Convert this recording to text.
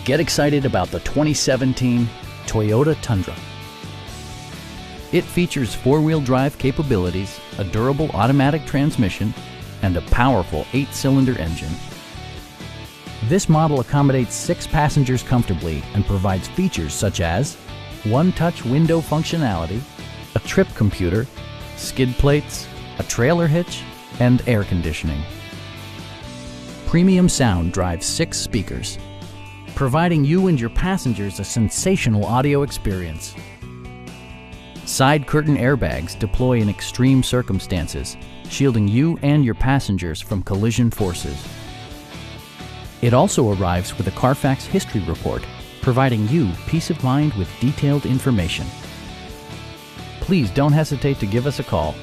Get excited about the 2017 Toyota Tundra. It features four-wheel drive capabilities, a durable automatic transmission, and a powerful 8-cylinder engine. This model accommodates 6 passengers comfortably and provides features such as one-touch window functionality, a trip computer, skid plates, a trailer hitch, and air conditioning. Premium sound drives 6 speakers, providing you and your passengers a sensational audio experience. Side curtain airbags deploy in extreme circumstances, shielding you and your passengers from collision forces. It also arrives with a Carfax history report, providing you peace of mind with detailed information. Please don't hesitate to give us a call.